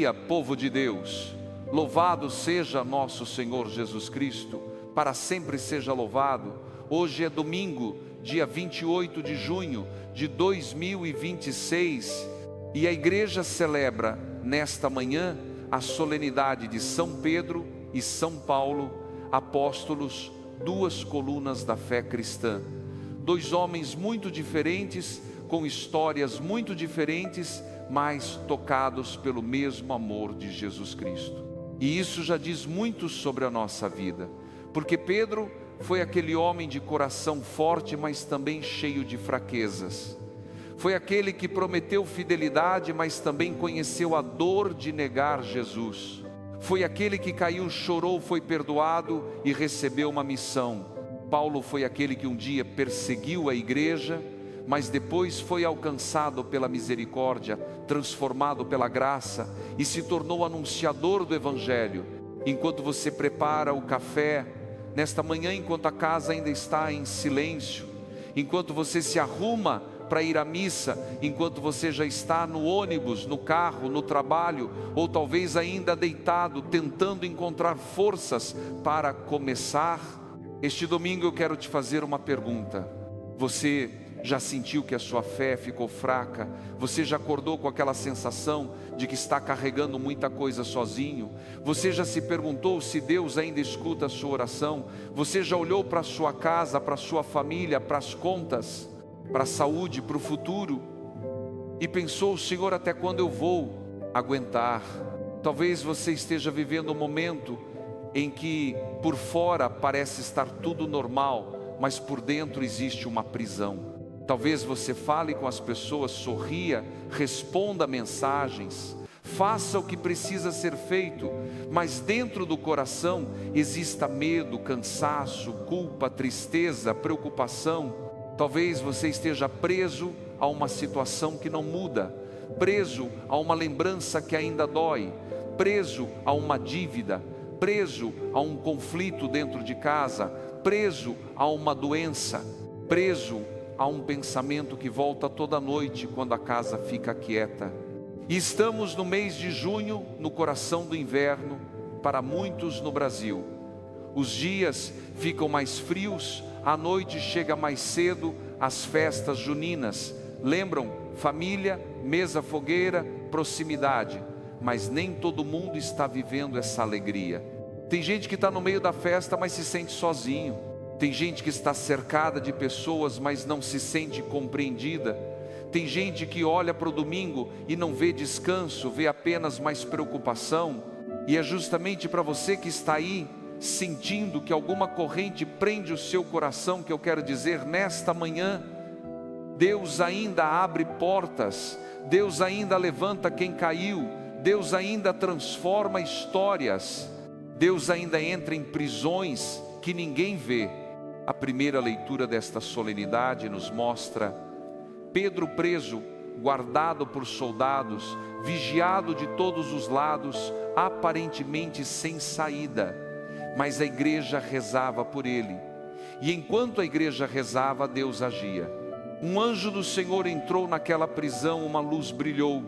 dia, povo de Deus. Louvado seja nosso Senhor Jesus Cristo, para sempre seja louvado. Hoje é domingo, dia 28 de junho de 2026, e a igreja celebra nesta manhã a solenidade de São Pedro e São Paulo, apóstolos, duas colunas da fé cristã. Dois homens muito diferentes, com histórias muito diferentes, mas tocados pelo mesmo amor de Jesus Cristo. E isso já diz muito sobre a nossa vida, porque Pedro foi aquele homem de coração forte, mas também cheio de fraquezas. Foi aquele que prometeu fidelidade, mas também conheceu a dor de negar Jesus. Foi aquele que caiu, chorou, foi perdoado e recebeu uma missão. Paulo foi aquele que um dia perseguiu a igreja, mas depois foi alcançado pela misericórdia, transformado pela graça e se tornou anunciador do Evangelho. Enquanto você prepara o café, nesta manhã, enquanto a casa ainda está em silêncio, enquanto você se arruma para ir à missa, enquanto você já está no ônibus, no carro, no trabalho, ou talvez ainda deitado, tentando encontrar forças para começar, este domingo eu quero te fazer uma pergunta. Você já sentiu que a sua fé ficou fraca? Você já acordou com aquela sensação de que está carregando muita coisa sozinho? Você já se perguntou se Deus ainda escuta a sua oração? Você já olhou para a sua casa, para a sua família, para as contas, para a saúde, para o futuro, e pensou: Senhor, até quando eu vou aguentar? Talvez você esteja vivendo um momento em que por fora parece estar tudo normal, mas por dentro existe uma prisão. Talvez você fale com as pessoas, sorria, responda mensagens, faça o que precisa ser feito, mas dentro do coração exista medo, cansaço, culpa, tristeza, preocupação. Talvez você esteja preso a uma situação que não muda, preso a uma lembrança que ainda dói, preso a uma dívida, preso a um conflito dentro de casa, preso a uma doença, preso a um pensamento que volta toda noite quando a casa fica quieta. E estamos no mês de junho, no coração do inverno, para muitos no Brasil. Os dias ficam mais frios, a noite chega mais cedo, as festas juninas lembram família, mesa, fogueira, proximidade, mas nem todo mundo está vivendo essa alegria. Tem gente que está no meio da festa, mas se sente sozinho. Tem gente que está cercada de pessoas, mas não se sente compreendida. Tem gente que olha para o domingo e não vê descanso, vê apenas mais preocupação. E é justamente para você que está aí, sentindo que alguma corrente prende o seu coração, que eu quero dizer nesta manhã: Deus ainda abre portas, Deus ainda levanta quem caiu, Deus ainda transforma histórias, Deus ainda entra em prisões que ninguém vê. A primeira leitura desta solenidade nos mostra Pedro preso, guardado por soldados, vigiado de todos os lados, aparentemente sem saída, mas a igreja rezava por ele, e enquanto a igreja rezava, Deus agia. Um anjo do Senhor entrou naquela prisão, uma luz brilhou,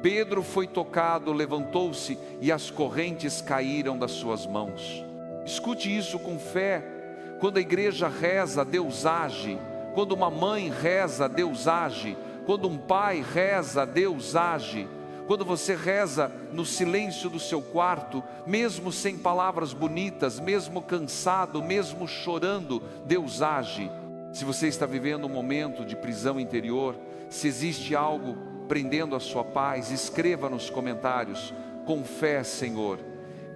Pedro foi tocado, levantou-se e as correntes caíram das suas mãos. Escute isso com fé. Quando a igreja reza, Deus age. Quando uma mãe reza, Deus age. Quando um pai reza, Deus age. Quando você reza no silêncio do seu quarto, mesmo sem palavras bonitas, mesmo cansado, mesmo chorando, Deus age. Se você está vivendo um momento de prisão interior, se existe algo prendendo a sua paz, escreva nos comentários: com fé, Senhor,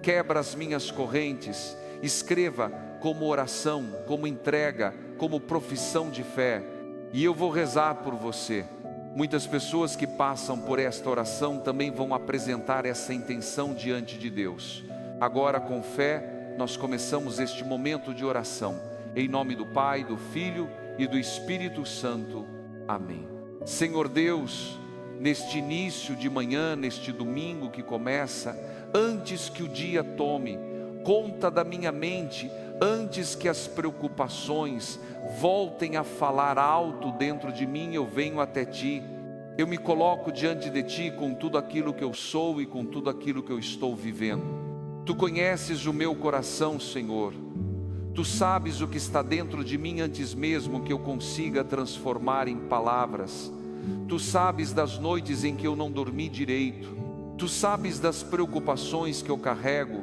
quebra as minhas correntes. Escreva como oração, como entrega, como profissão de fé, e eu vou rezar por você. Muitas pessoas que passam por esta oração também vão apresentar essa intenção diante de Deus. Agora, com fé, nós começamos este momento de oração, em nome do Pai, do Filho e do Espírito Santo. Amém. Senhor Deus, neste início de manhã, neste domingo que começa, antes que o dia tome conta da minha mente, antes que as preocupações voltem a falar alto dentro de mim, eu venho até Ti. Eu me coloco diante de Ti com tudo aquilo que eu sou e com tudo aquilo que eu estou vivendo. Tu conheces o meu coração, Senhor. Tu sabes o que está dentro de mim antes mesmo que eu consiga transformar em palavras. Tu sabes das noites em que eu não dormi direito. Tu sabes das preocupações que eu carrego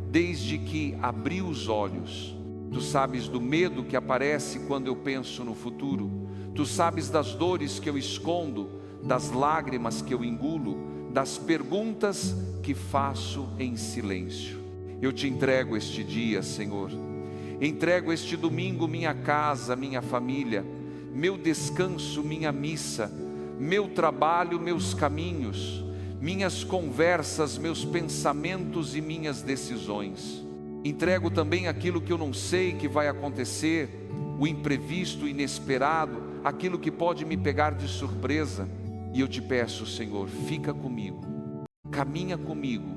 desde que abri os olhos. Tu sabes do medo que aparece quando eu penso no futuro. Tu sabes das dores que eu escondo, das lágrimas que eu engulo, das perguntas que faço em silêncio. Eu te entrego este dia, Senhor. Entrego este domingo minha casa, minha família, meu descanso, minha missa, meu trabalho, meus caminhos, minhas conversas, meus pensamentos e minhas decisões. Entrego também aquilo que eu não sei que vai acontecer, o imprevisto, o inesperado, aquilo que pode me pegar de surpresa. E eu te peço, Senhor, fica comigo, caminha comigo,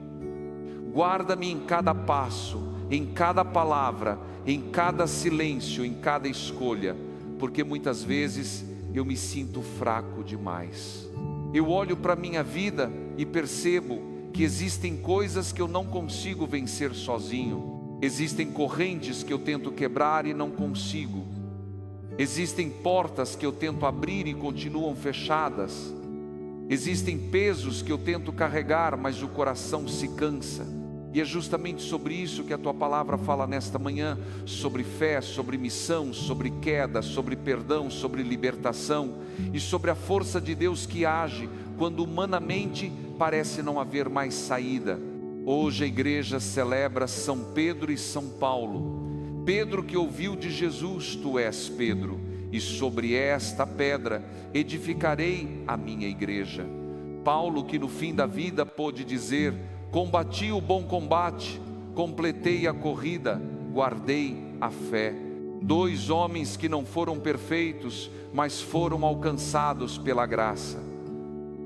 guarda-me em cada passo, em cada palavra, em cada silêncio, em cada escolha, porque muitas vezes eu me sinto fraco demais. Eu olho para a minha vida e percebo que existem coisas que eu não consigo vencer sozinho, existem correntes que eu tento quebrar e não consigo, existem portas que eu tento abrir e continuam fechadas, existem pesos que eu tento carregar, mas o coração se cansa. E é justamente sobre isso que a Tua palavra fala nesta manhã, sobre fé, sobre missão, sobre queda, sobre perdão, sobre libertação e sobre a força de Deus que age quando humanamente parece não haver mais saída. Hoje a igreja celebra São Pedro e São Paulo. Pedro que ouviu de Jesus: Tu és Pedro, e sobre esta pedra edificarei a minha igreja. Paulo que no fim da vida pôde dizer: Combati o bom combate, completei a corrida, guardei a fé. Dois homens que não foram perfeitos, mas foram alcançados pela graça.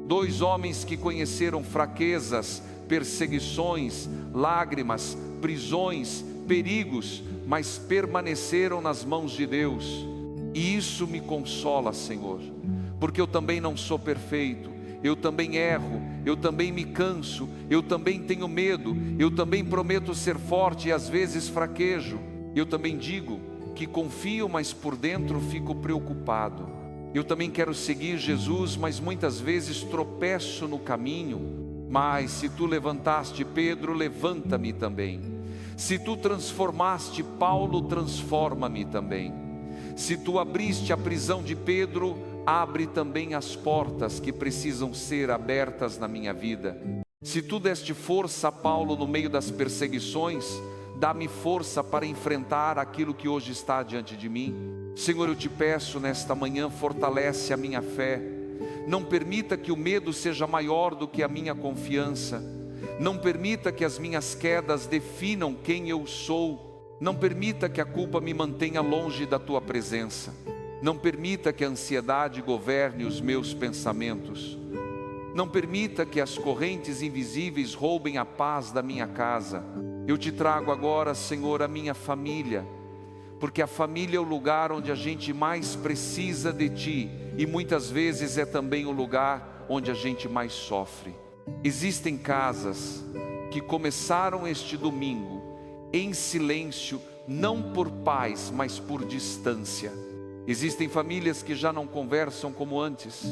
Dois homens que conheceram fraquezas, perseguições, lágrimas, prisões, perigos, mas permaneceram nas mãos de Deus. E isso me consola, Senhor, porque eu também não sou perfeito. Eu também erro, eu também me canso, eu também tenho medo, eu também prometo ser forte e às vezes fraquejo. Eu também digo que confio, mas por dentro fico preocupado. Eu também quero seguir Jesus, mas muitas vezes tropeço no caminho. Mas se Tu levantaste Pedro, levanta-me também. Se Tu transformaste Paulo, transforma-me também. Se Tu abriste a prisão de Pedro, abre também as portas que precisam ser abertas na minha vida. Se Tu deste força a Paulo no meio das perseguições, dá-me força para enfrentar aquilo que hoje está diante de mim. Senhor, eu te peço nesta manhã, fortalece a minha fé. Não permita que o medo seja maior do que a minha confiança. Não permita que as minhas quedas definam quem eu sou. Não permita que a culpa me mantenha longe da Tua presença. Não permita que a ansiedade governe os meus pensamentos. Não permita que as correntes invisíveis roubem a paz da minha casa. Eu te trago agora, Senhor, a minha família, porque a família é o lugar onde a gente mais precisa de Ti e muitas vezes é também o lugar onde a gente mais sofre. Existem casas que começaram este domingo em silêncio, não por paz, mas por distância. Existem famílias que já não conversam como antes.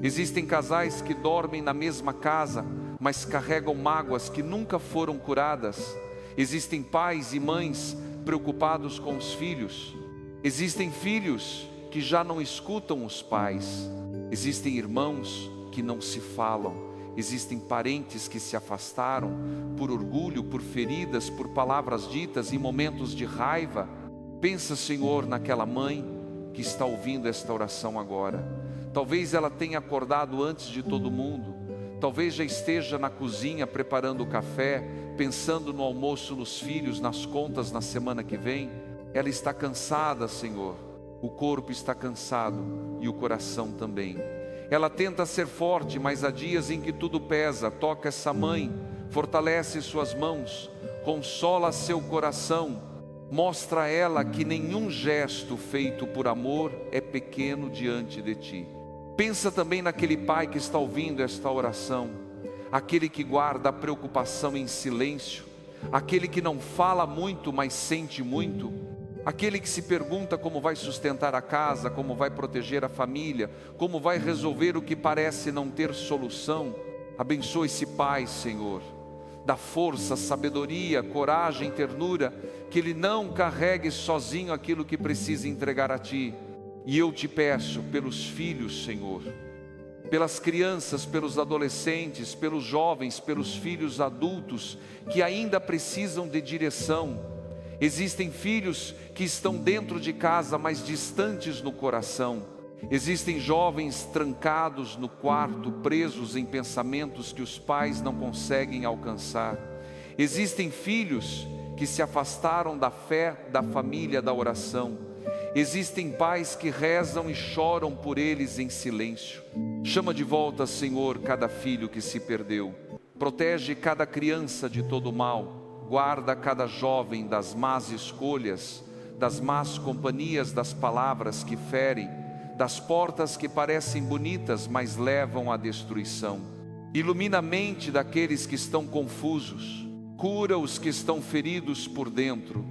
Existem casais que dormem na mesma casa, mas carregam mágoas que nunca foram curadas. Existem pais e mães preocupados com os filhos. Existem filhos que já não escutam os pais. Existem irmãos que não se falam. Existem parentes que se afastaram por orgulho, por feridas, por palavras ditas em momentos de raiva. Pensa, Senhor, naquela mãe que está ouvindo esta oração agora. Talvez ela tenha acordado antes de todo mundo. Talvez já esteja na cozinha preparando o café, pensando no almoço, nos filhos, nas contas na semana que vem. Ela está cansada, Senhor. O corpo está cansado e o coração também. Ela tenta ser forte, mas há dias em que tudo pesa. Toca essa mãe, fortalece suas mãos, consola seu coração. Mostra a ela que nenhum gesto feito por amor é pequeno diante de Ti. Pensa também naquele pai que está ouvindo esta oração, aquele que guarda a preocupação em silêncio, aquele que não fala muito, mas sente muito, aquele que se pergunta como vai sustentar a casa, como vai proteger a família, como vai resolver o que parece não ter solução. Abençoa esse pai, Senhor. Dá força, sabedoria, coragem, ternura, que ele não carregue sozinho aquilo que precisa entregar a Ti. E eu te peço pelos filhos, Senhor, pelas crianças, pelos adolescentes, pelos jovens, pelos filhos adultos que ainda precisam de direção. Existem filhos que estão dentro de casa, mas distantes no coração. Existem jovens trancados no quarto, presos em pensamentos que os pais não conseguem alcançar. Existem filhos que se afastaram da fé, da família, da oração. Existem pais que rezam e choram por eles em silêncio. Chama de volta, Senhor, cada filho que se perdeu. Protege cada criança de todo mal. Guarda cada jovem das más escolhas, das más companhias, das palavras que ferem, das portas que parecem bonitas, mas levam à destruição. Ilumina a mente daqueles que estão confusos. Cura os que estão feridos por dentro.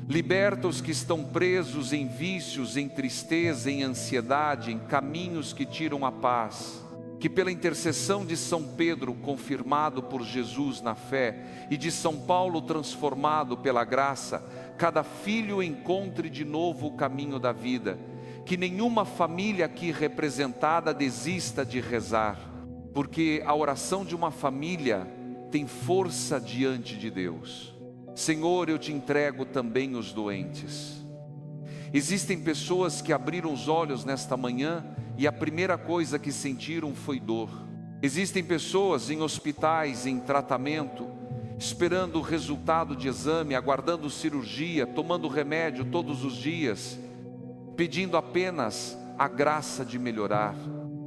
Liberta os que estão presos em vícios, em tristeza, em ansiedade, em caminhos que tiram a paz. Que pela intercessão de São Pedro, confirmado por Jesus na fé, e de São Paulo, transformado pela graça, cada filho encontre de novo o caminho da vida. Que nenhuma família aqui representada desista de rezar, porque a oração de uma família tem força diante de Deus. Senhor, eu te entrego também os doentes. Existem pessoas que abriram os olhos nesta manhã e a primeira coisa que sentiram foi dor. Existem pessoas em hospitais, em tratamento, esperando o resultado de exame, aguardando cirurgia, tomando remédio todos os dias, pedindo apenas a graça de melhorar.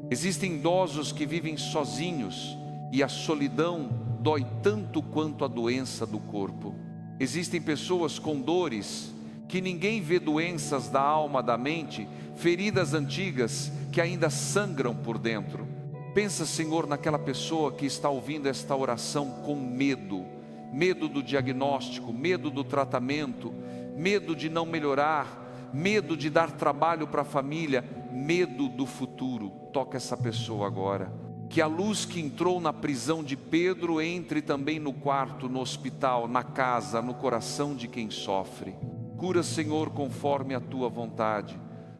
Existem idosos que vivem sozinhos e a solidão dói tanto quanto a doença do corpo. Existem pessoas com dores que ninguém vê, doenças da alma, da mente, feridas antigas que ainda sangram por dentro. Pensa, Senhor, naquela pessoa que está ouvindo esta oração com medo. Medo do diagnóstico, medo do tratamento, medo de não melhorar, medo de dar trabalho para a família, medo do futuro. Toca essa pessoa agora. Que a luz que entrou na prisão de Pedro entre também no quarto, no hospital, na casa, no coração de quem sofre. Cura, Senhor, conforme a Tua vontade.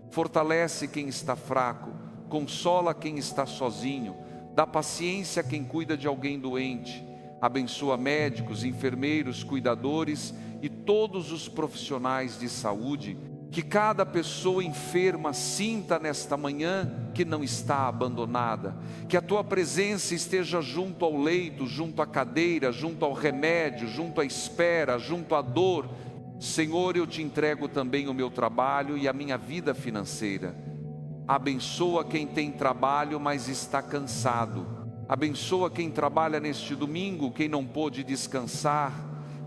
Fortalece quem está fraco, consola quem está sozinho, dá paciência a quem cuida de alguém doente. Abençoa médicos, enfermeiros, cuidadores e todos os profissionais de saúde. Que cada pessoa enferma sinta nesta manhã que não está abandonada. Que a Tua presença esteja junto ao leito, junto à cadeira, junto ao remédio, junto à espera, junto à dor. Senhor, eu te entrego também o meu trabalho e a minha vida financeira. Abençoa quem tem trabalho, mas está cansado. Abençoa quem trabalha neste domingo, quem não pôde descansar,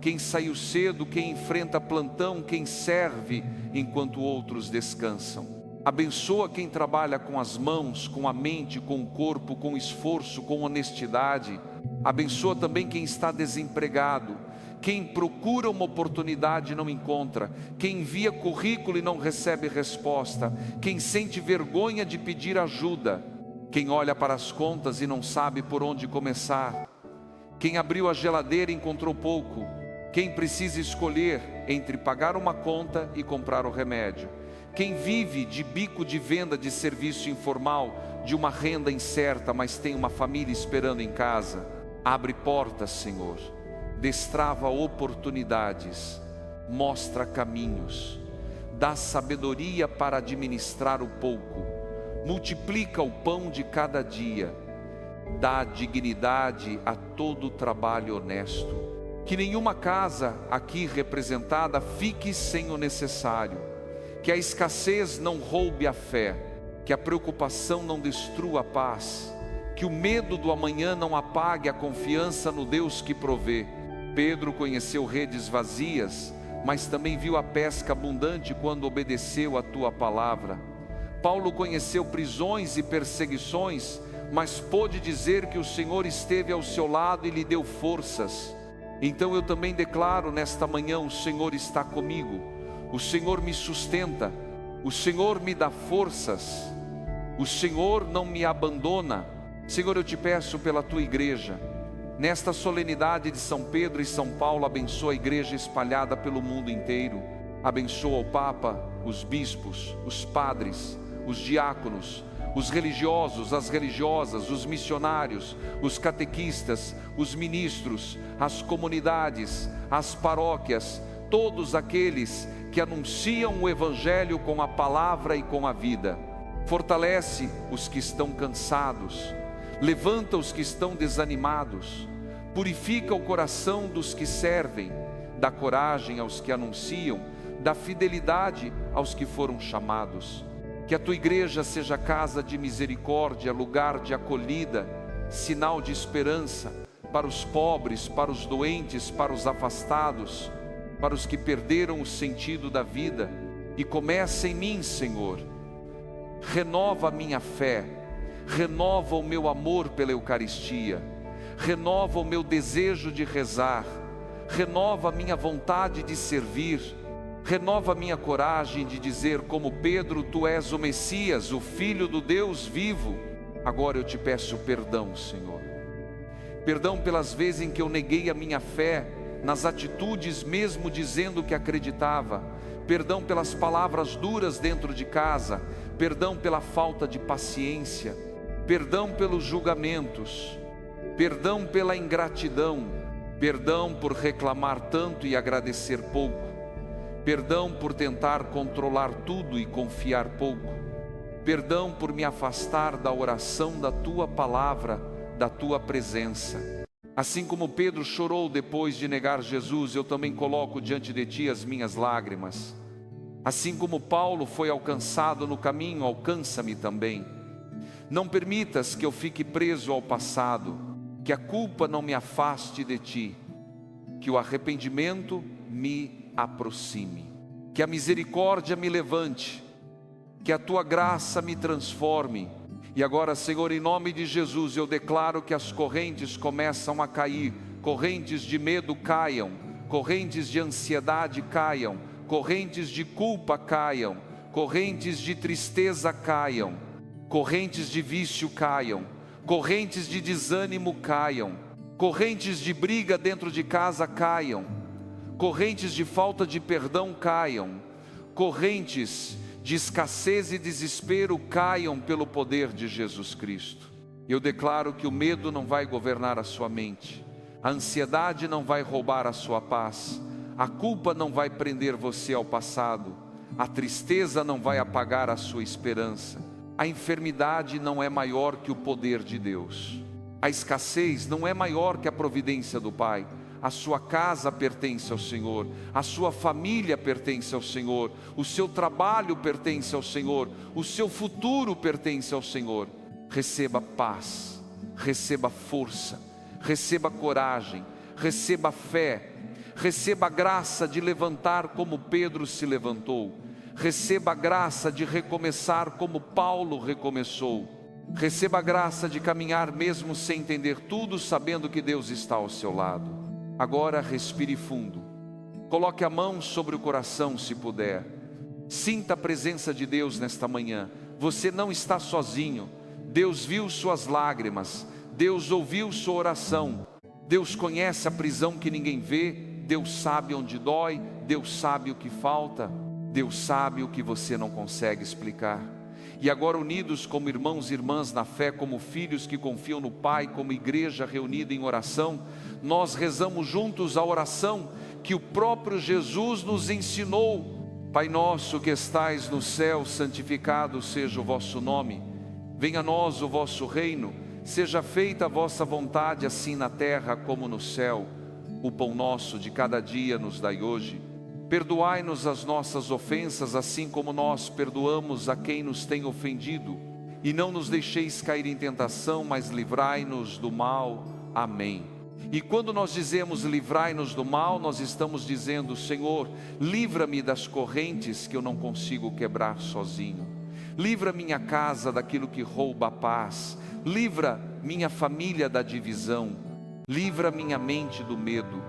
quem saiu cedo, quem enfrenta plantão, quem serve enquanto outros descansam. Abençoa quem trabalha com as mãos, com a mente, com o corpo, com esforço, com honestidade. Abençoa também quem está desempregado, quem procura uma oportunidade e não encontra, quem envia currículo e não recebe resposta, quem sente vergonha de pedir ajuda, quem olha para as contas e não sabe por onde começar, quem abriu a geladeira e encontrou pouco, quem precisa escolher entre pagar uma conta e comprar o remédio, quem vive de bico de venda de serviço informal, de uma renda incerta, mas tem uma família esperando em casa. Abre portas, Senhor, destrava oportunidades, mostra caminhos, dá sabedoria para administrar o pouco, multiplica o pão de cada dia, dá dignidade a todo trabalho honesto. Que nenhuma casa aqui representada fique sem o necessário, que a escassez não roube a fé, que a preocupação não destrua a paz, que o medo do amanhã não apague a confiança no Deus que provê. Pedro conheceu redes vazias, mas também viu a pesca abundante quando obedeceu a Tua palavra. Paulo conheceu prisões e perseguições, mas pôde dizer que o Senhor esteve ao seu lado e lhe deu forças. Então eu também declaro nesta manhã: o Senhor está comigo, o Senhor me sustenta, o Senhor me dá forças, o Senhor não me abandona. Senhor, eu te peço pela tua igreja, nesta solenidade de São Pedro e São Paulo, abençoa a igreja espalhada pelo mundo inteiro, abençoa o Papa, os bispos, os padres, os diáconos, os religiosos, as religiosas, os missionários, os catequistas, os ministros, as comunidades, as paróquias, todos aqueles que anunciam o Evangelho com a palavra e com a vida. Fortalece os que estão cansados, levanta os que estão desanimados, purifica o coração dos que servem, dá coragem aos que anunciam, dá fidelidade aos que foram chamados. Que a tua igreja seja casa de misericórdia, lugar de acolhida, sinal de esperança para os pobres, para os doentes, para os afastados, para os que perderam o sentido da vida. E começa em mim, Senhor. Renova a minha fé, renova o meu amor pela Eucaristia, renova o meu desejo de rezar, renova a minha vontade de servir, renova a minha coragem de dizer como Pedro: tu és o Messias, o Filho do Deus vivo. Agora eu te peço perdão, Senhor. Perdão pelas vezes em que eu neguei a minha fé, nas atitudes mesmo dizendo que acreditava. Perdão pelas palavras duras dentro de casa. Perdão pela falta de paciência. Perdão pelos julgamentos. Perdão pela ingratidão. Perdão por reclamar tanto e agradecer pouco. Perdão por tentar controlar tudo e confiar pouco. Perdão por me afastar da oração da tua palavra, da tua presença. Assim como Pedro chorou depois de negar Jesus, eu também coloco diante de ti as minhas lágrimas. Assim como Paulo foi alcançado no caminho, alcança-me também. Não permitas que eu fique preso ao passado, que a culpa não me afaste de ti, que o arrependimento me aproxime, que a misericórdia me levante, que a tua graça me transforme. E agora, Senhor, em nome de Jesus, eu declaro que as correntes começam a cair, correntes de medo caiam, correntes de ansiedade caiam, correntes de culpa caiam, correntes de tristeza caiam, correntes de vício caiam, correntes de desânimo caiam, correntes de briga dentro de casa caiam, correntes de falta de perdão caiam, correntes de escassez e desespero caiam pelo poder de Jesus Cristo. Eu declaro que o medo não vai governar a sua mente, a ansiedade não vai roubar a sua paz, a culpa não vai prender você ao passado, a tristeza não vai apagar a sua esperança, a enfermidade não é maior que o poder de Deus, a escassez não é maior que a providência do Pai. A sua casa pertence ao Senhor, a sua família pertence ao Senhor, o seu trabalho pertence ao Senhor, o seu futuro pertence ao Senhor. Receba paz, receba força, receba coragem, receba fé, receba a graça de levantar como Pedro se levantou, receba a graça de recomeçar como Paulo recomeçou, receba a graça de caminhar mesmo sem entender tudo, sabendo que Deus está ao seu lado. Agora respire fundo, coloque a mão sobre o coração se puder, sinta a presença de Deus nesta manhã. Você não está sozinho, Deus viu suas lágrimas, Deus ouviu sua oração, Deus conhece a prisão que ninguém vê, Deus sabe onde dói, Deus sabe o que falta, Deus sabe o que você não consegue explicar. E agora, unidos como irmãos e irmãs na fé, como filhos que confiam no Pai, como igreja reunida em oração, nós rezamos juntos a oração que o próprio Jesus nos ensinou. Pai nosso que estais no céu, santificado seja o vosso nome. Venha a nós o vosso reino, seja feita a vossa vontade, assim na terra como no céu. O pão nosso de cada dia nos dai hoje. Perdoai-nos as nossas ofensas, assim como nós perdoamos a quem nos tem ofendido. E não nos deixeis cair em tentação, mas livrai-nos do mal. Amém. E quando nós dizemos livrai-nos do mal, nós estamos dizendo: Senhor, livra-me das correntes que eu não consigo quebrar sozinho. livra minha casa daquilo que rouba a paz, livra minha família da divisão, livra minha mente do medo,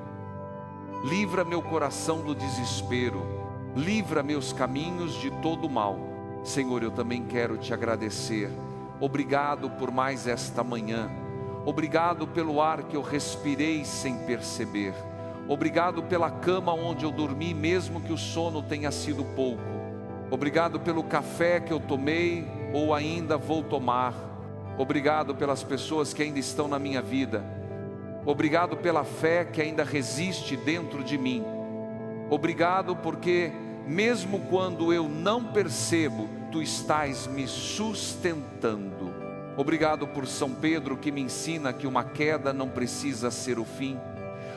livra meu coração do desespero, livra meus caminhos de todo o mal. Senhor, eu também quero te agradecer. Obrigado por mais esta manhã. Obrigado pelo ar que eu respirei sem perceber. Obrigado pela cama onde eu dormi, mesmo que o sono tenha sido pouco. Obrigado pelo café que eu tomei ou ainda vou tomar. Obrigado pelas pessoas que ainda estão na minha vida. Obrigado pela fé que ainda resiste dentro de mim. Obrigado porque, mesmo quando eu não percebo, tu estás me sustentando. Obrigado por São Pedro, que me ensina que uma queda não precisa ser o fim.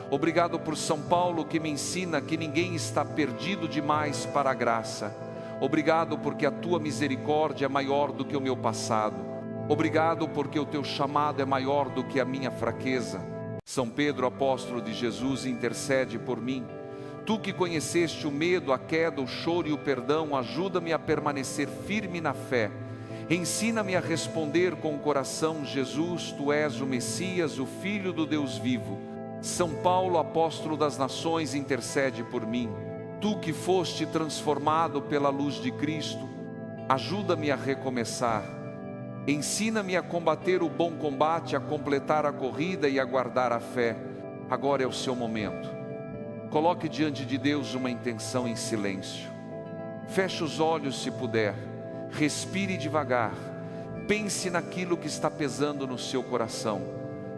Obrigado por São Paulo, que me ensina que ninguém está perdido demais para a graça. Obrigado porque a tua misericórdia é maior do que o meu passado. Obrigado porque o teu chamado é maior do que a minha fraqueza. São Pedro, apóstolo de Jesus, intercede por mim. Tu que conheceste o medo, a queda, o choro e o perdão, ajuda-me a permanecer firme na fé. Ensina-me a responder com o coração: Jesus, tu és o Messias, o Filho do Deus vivo. São Paulo, apóstolo das nações, intercede por mim. Tu que foste transformado pela luz de Cristo, ajuda-me a recomeçar. Ensina-me a combater o bom combate, a completar a corrida e a guardar a fé. Agora é o seu momento. Coloque diante de Deus uma intenção em silêncio. Feche os olhos se puder. Respire devagar. Pense naquilo que está pesando no seu coração.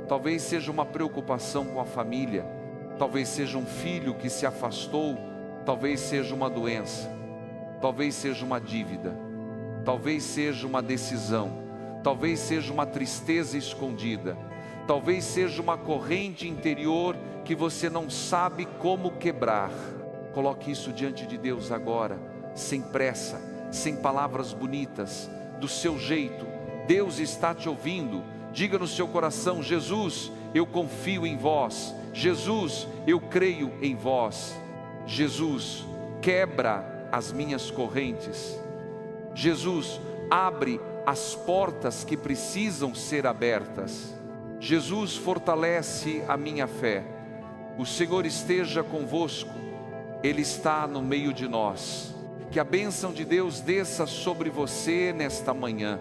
Talvez seja uma preocupação com a família. Talvez seja um filho que se afastou. Talvez seja uma doença. Talvez seja uma dívida. Talvez seja uma decisão. Talvez seja uma tristeza escondida. Talvez seja uma corrente interior que você não sabe como quebrar. Coloque isso diante de Deus agora, sem pressa, sem palavras bonitas, do seu jeito. Deus está te ouvindo. Diga no seu coração: Jesus, eu confio em vós. Jesus, eu creio em vós. Jesus, quebra as minhas correntes. Jesus, abre as portas que precisam ser abertas. Jesus, fortalece a minha fé. O Senhor esteja convosco, Ele está no meio de nós. Que a bênção de Deus desça sobre você nesta manhã,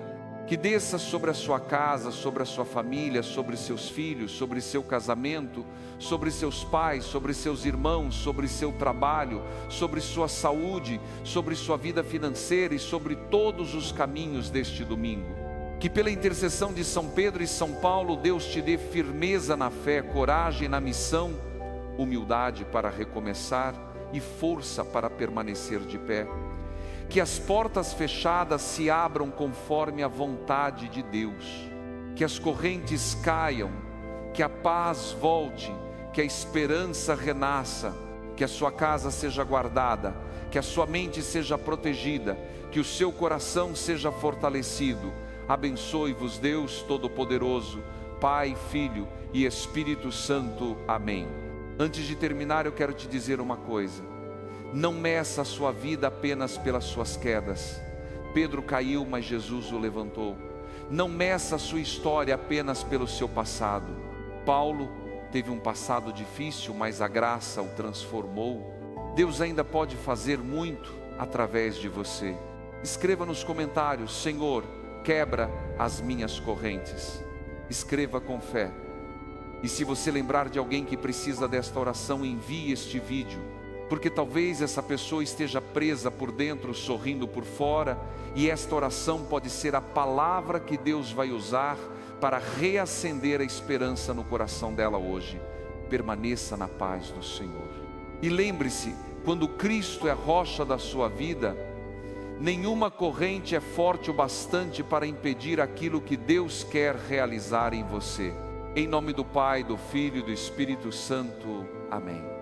que desça sobre a sua casa, sobre a sua família, sobre seus filhos, sobre seu casamento, sobre seus pais, sobre seus irmãos, sobre seu trabalho, sobre sua saúde, sobre sua vida financeira e sobre todos os caminhos deste domingo. Que pela intercessão de São Pedro e São Paulo, Deus te dê firmeza na fé, coragem na missão, humildade para recomeçar e força para permanecer de pé. Que as portas fechadas se abram conforme a vontade de Deus. Que as correntes caiam, que a paz volte, que a esperança renasça, que a sua casa seja guardada, que a sua mente seja protegida, que o seu coração seja fortalecido. Abençoe-vos Deus Todo-Poderoso, Pai, Filho e Espírito Santo. Amém. Antes de terminar, eu quero te dizer uma coisa. Não meça a sua vida apenas pelas suas quedas. Pedro caiu, mas Jesus o levantou. Não meça a sua história apenas pelo seu passado. Paulo teve um passado difícil, mas a graça o transformou. Deus ainda pode fazer muito através de você. Escreva nos comentários: Senhor, quebra as minhas correntes. Escreva com fé. E se você lembrar de alguém que precisa desta oração, envie este vídeo, porque talvez essa pessoa esteja presa por dentro, sorrindo por fora, e esta oração pode ser a palavra que Deus vai usar para reacender a esperança no coração dela hoje. Permaneça na paz do Senhor. E lembre-se, quando Cristo é a rocha da sua vida, nenhuma corrente é forte o bastante para impedir aquilo que Deus quer realizar em você. Em nome do Pai, do Filho e do Espírito Santo. Amém.